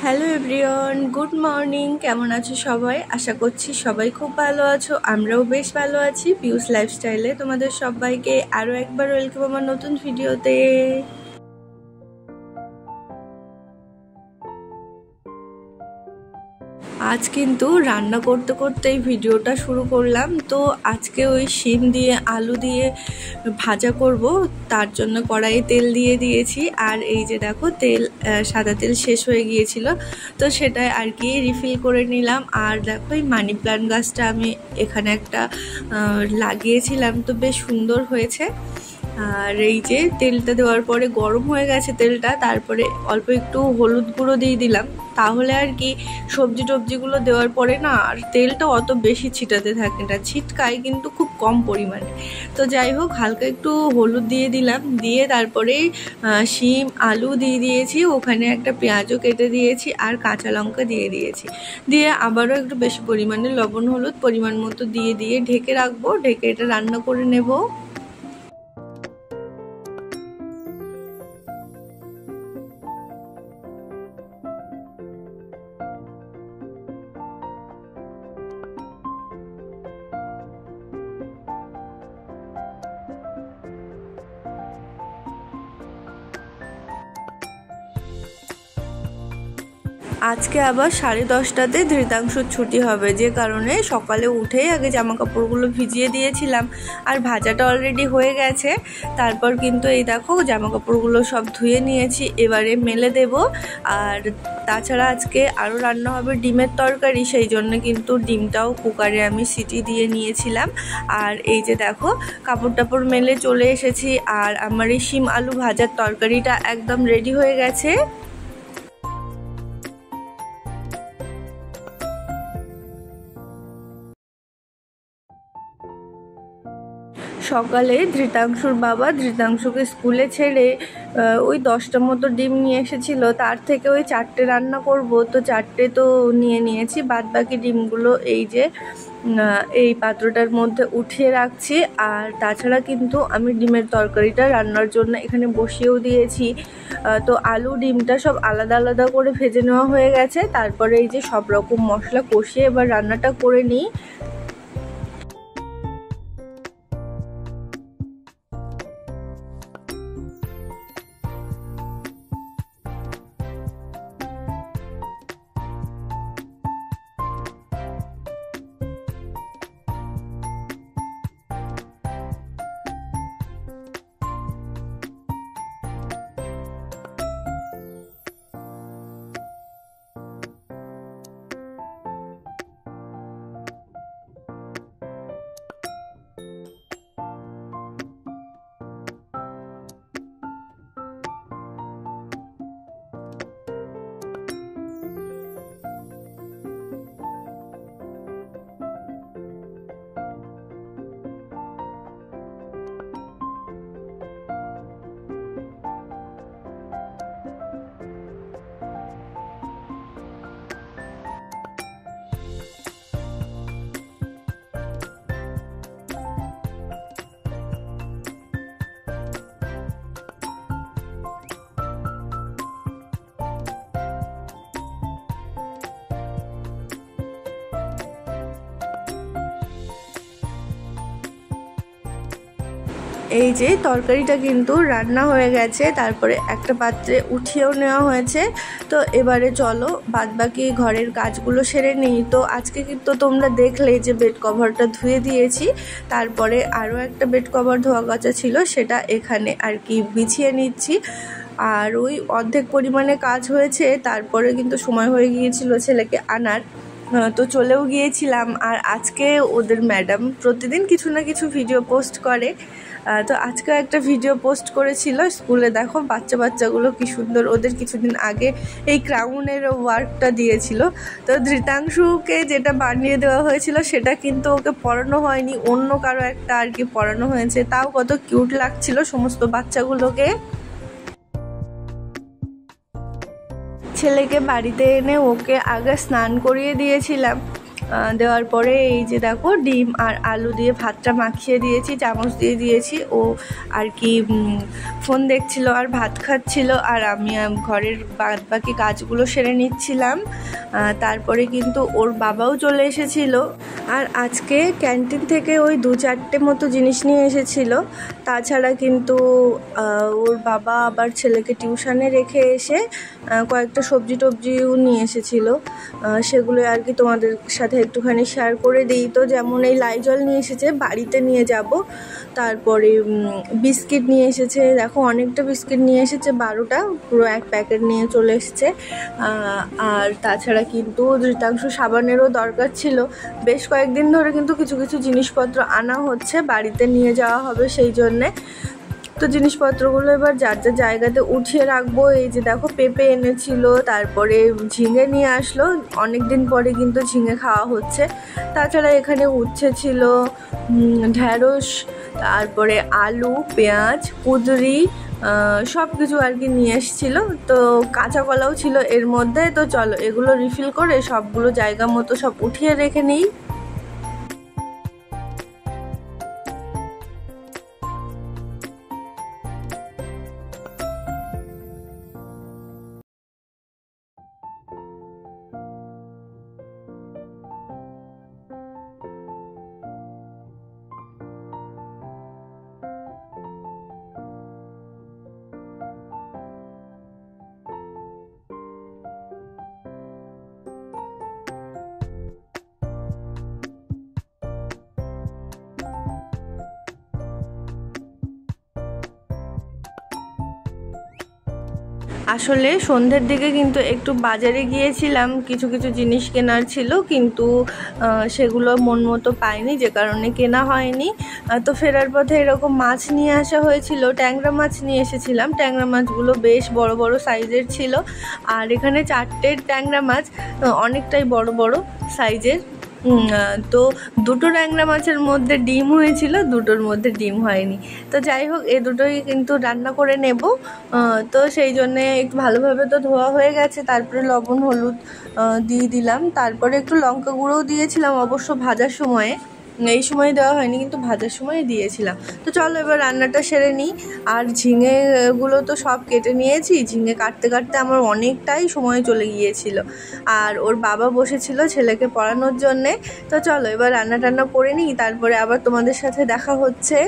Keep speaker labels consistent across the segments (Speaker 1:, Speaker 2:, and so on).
Speaker 1: Hello everyone, good morning. কেমন আছো সবাই? আশা করছি সবাই খুব ভালো আছো। আমরাও বেশ ভালো আছি। পিউস লাইফস্টাইলে তোমাদের সবাইকে আরও একবার ওয়েলকাম আমার নতুন ভিডিওতে। আজ কিন্তু রান্না করতে করতে এই ভিডিওটা শুরু করলাম। তো আজকে ওই শিম দিয়ে আলু দিয়ে ভাজা করব, তার জন্য কড়াইয়ে তেল দিয়ে দিয়েছি। আর এই যে দেখো তেল, সাদা তেল শেষ হয়ে গিয়েছিল, তো সেটা আর কি রিফিল করে নিলাম। আর দেখো এই মানি প্ল্যান্ট গাছটা আমি এখানে একটা লাগিয়েছিলাম, তো বেশ সুন্দর হয়েছে। আর এই যে তেলটা দেওয়ার পরে গরম হয়ে গেছে তেলটা, তারপরে অল্প একটু হলুদ গুঁড়ো দিয়ে দিলাম। তাহলে আর কি সবজি টবজিগুলো দেওয়ার পরে না আর তেলটা অত বেশি ছিটাতে থাকে না, ছিটকায় কিন্তু খুব কম পরিমাণে। তো যাই হোক, হালকা একটু হলুদ দিয়ে দিলাম, দিয়ে তারপরে শিম আলু দিয়ে দিয়েছি, ওখানে একটা পেঁয়াজও কেটে দিয়েছি আর কাঁচা লঙ্কা দিয়ে দিয়েছি। দিয়ে আবারও একটু বেশি পরিমাণে লবণ হলুদ পরিমাণ মতো দিয়ে ঢেকে রাখবো, ঢেকে এটা রান্না করে নেব। আজকে আবার 10:30টাতে ধৃতাংশুর ছুটি হবে, যে কারণে সকালে উঠেই আগে জামা কাপড়গুলো ভিজিয়ে দিয়েছিলাম। আর ভাজাটা অলরেডি হয়ে গেছে। তারপর কিন্তু এই দেখো জামা কাপড়গুলো সব ধুয়ে নিয়েছি, এবারে মেলে দেব। আর তাছাড়া আজকে আরও রান্না হবে ডিমের তরকারি, সেই জন্য কিন্তু ডিমটাও কুকারে আমি সিটি দিয়ে নিয়েছিলাম। আর এই যে দেখো কাপড় টাপড় মেলে চলে এসেছি, আর আমার এই শিম আলু ভাজার তরকারিটা একদম রেডি হয়ে গেছে। সকালে ধৃতাংশুর বাবা ধৃতাংশুকে স্কুলে ছেড়ে ওই 10টার মতো ডিম নিয়ে এসেছিল, তার থেকে ওই 4টে রান্না করব, তো 4টে তো নিয়ে নিয়েছি। বাদ বাকি ডিমগুলো এই যে এই পাত্রটার মধ্যে উঠিয়ে রাখছি। আর তাছাড়া কিন্তু আমি ডিমের তরকারিটা রান্নার জন্য এখানে বসিয়েও দিয়েছি। তো আলু ডিমটা সব আলাদা আলাদা করে ভেজে নেওয়া হয়ে গেছে। তারপরে এই যে সব রকম মশলা কষিয়ে এবার রান্নাটা করে নিই। এই যে তরকারিটা কিন্তু রান্না হয়ে গেছে, তারপরে একটা পাত্রে উঠিয়েও নেওয়া হয়েছে। তো এবারে চলো বাদবাকি ঘরের কাজগুলো সেরে নিই। তো আজকে কিন্তু তোমরা দেখলে যে বেড কভারটা ধুয়ে দিয়েছি, তারপরে আরও একটা বেড কভার ধোয়া কাচা ছিল, সেটা এখানে আর কি বিছিয়ে নিচ্ছি। আর ওই অর্ধেক পরিমাণে কাজ হয়েছে, তারপরে কিন্তু সময় হয়ে গিয়েছিল ছেলেকে আনার, তো চলেও গিয়েছিলাম। আর আজকে ওদের ম্যাডাম প্রতিদিন কিছু না কিছু ভিডিও পোস্ট করে, তো আজকে একটা ভিডিও পোস্ট করেছিল স্কুলে। দেখো বাচ্চাগুলো কি সুন্দর, ওদের কিছুদিন আগে এই ক্রাউনের ওয়ার্কটা দিয়েছিল। তো ধৃতাংশুকে যেটা বানিয়ে দেওয়া হয়েছিল সেটা কিন্তু ওকে পড়ানো হয়নি, অন্য কারো একটা আর কি পড়ানো হয়েছে। তাও কত কিউট লাগছিল সমস্ত বাচ্চাগুলোকে। ছেলেকে বাড়িতে এনে ওকে আগে স্নান করিয়ে দিয়েছিলাম। দেওয়ার পরে এই যে দেখো ডিম আর আলু দিয়ে ভাতটা মাখিয়ে দিয়েছি, চামচ দিয়ে দিয়েছি। ও আর কি ফোন দেখছিল আর ভাত খাচ্ছিল, আর আমি ঘরের বাদ বাকি কাজগুলো সেরে নিচ্ছিলাম। তারপরে কিন্তু ওর বাবাও চলে এসেছিল, আর আজকে ক্যান্টিন থেকে ওই 2-4টে মতো জিনিস নিয়ে এসেছিল। তাছাড়া কিন্তু ওর বাবা আবার ছেলেকে টিউশনে রেখে এসে কয়েকটা সবজি টবজিও নিয়ে এসেছিলো। সেগুলো আর কি তোমাদের সাথে একটুখানি শেয়ার করে দিই। তো যেমন এই লাইজল নিয়ে এসেছে, বাড়িতে নিয়ে যাব। তারপরে বিস্কিট নিয়ে এসেছে, দেখো অনেকটা বিস্কিট নিয়ে এসেছে, 12টা, পুরো এক প্যাকেট নিয়ে চলে এসেছে। আর তাছাড়া কিন্তু ধৃতাংশ সাবানেরও দরকার ছিল। বেশ কয়েকদিন ধরে কিন্তু কিছু কিছু জিনিসপত্র আনা হচ্ছে, বাড়িতে নিয়ে যাওয়া হবে সেই জন্যে। তো জিনিসপত্রগুলো এবার যার যার জায়গাতে উঠিয়ে রাখবো। এই যে দেখো পেঁপে এনেছিল, তারপরে ঝিঙে নিয়ে আসলো, অনেক দিন পরে কিন্তু ঝিঙে খাওয়া হচ্ছে। তাছাড়া এখানে উচ্ছে ছিল, ঢ্যাঁড়স, তারপরে আলু, পেঁয়াজ, কুঁদরি, সব কিছু আর কি নিয়ে এসেছিলো। তো কাঁচা কলাও ছিল এর মধ্যে। তো চলো এগুলো রিফিল করে সবগুলো জায়গা মতো সব উঠিয়ে রেখে নিই। আসলে সন্ধ্যের দিকে কিন্তু একটু বাজারে গিয়েছিলাম, কিছু কিছু জিনিস কেনার ছিল, কিন্তু সেগুলো মন মতো পাইনি, যে কারণে কেনা হয়নি। তো ফেরার পথে এরকম মাছ নিয়ে আসা হয়েছিল, ট্যাংরা মাছ নিয়ে এসেছিলাম। ট্যাংরা মাছগুলো বেশ বড় বড় সাইজের ছিল, আর এখানে 4টে ট্যাংরা মাছ, অনেকটাই বড় বড় সাইজের। তো 2টো ট্যাংরা মাছের মধ্যে ডিম হয়েছিল, 2টোর মধ্যে ডিম হয়নি। তো যাই হোক, এ দুটোই কিন্তু রান্না করে নেব। তো সেই জন্যে একটু ভালোভাবে তো ধোয়া হয়ে গেছে, তারপরে লবণ হলুদ দিয়ে দিলাম, তারপরে একটু লঙ্কা গুঁড়োও দিয়েছিলাম, অবশ্য ভাজার সময়ে, এই সময় দেওয়া হয়নি, কিন্তু ভাজার সময় দিয়েছিলাম। তো চলো এবার রান্নাটা সেরে নিই। আর ঝিঙেগুলো তো সব কেটে নিয়েছি, ঝিঙে কাটতে কাটতে আমার অনেকটাই সময় চলে গিয়েছিল। আর ওর বাবা বসেছিল ছেলেকে পড়ানোর জন্যে। তো চলো এবার রান্না টান্না করে নিই, তারপরে আবার তোমাদের সাথে দেখা হচ্ছে।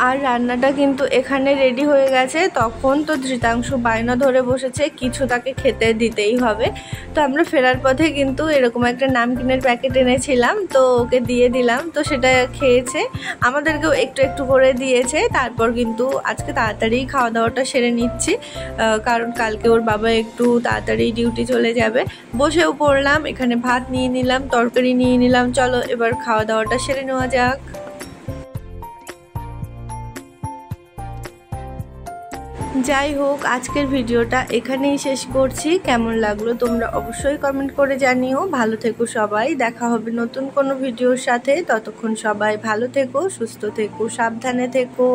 Speaker 1: আর রান্নাটা কিন্তু এখানে রেডি হয়ে গেছে। তখন তো ধৃতাংশু বায়না ধরে বসেছে কিছু তাকে খেতে দিতেই হবে। তো আমরা ফেরার পথে কিন্তু এরকম একটা নামকিনের প্যাকেট এনেছিলাম, তো ওকে দিয়ে দিলাম। তো সেটা খেয়েছে, আমাদেরকেও একটু একটু করে দিয়েছে। তারপর কিন্তু আজকে তাড়াতাড়ি খাওয়া দাওয়াটা সেরে নিচ্ছি, কারণ কালকে ওর বাবা একটু তাড়াতাড়ি ডিউটি চলে যাবে। বসেও পড়লাম, এখানে ভাত নিয়ে নিলাম, তরকারি নিয়ে নিলাম। চলো এবার খাওয়া দাওয়াটা সেরে নেওয়া যাক। যাই হোক, আজকের ভিডিওটা এখানেই শেষ করছি। কেমন লাগলো তোমরা অবশ্যই কমেন্ট করে জানিও। ভালো থেকো সবাই, দেখা হবে নতুন কোনো ভিডিওর সাথে। ততক্ষণ সবাই ভালো থেকো, সুস্থ থেকো, সাবধানে থেকো।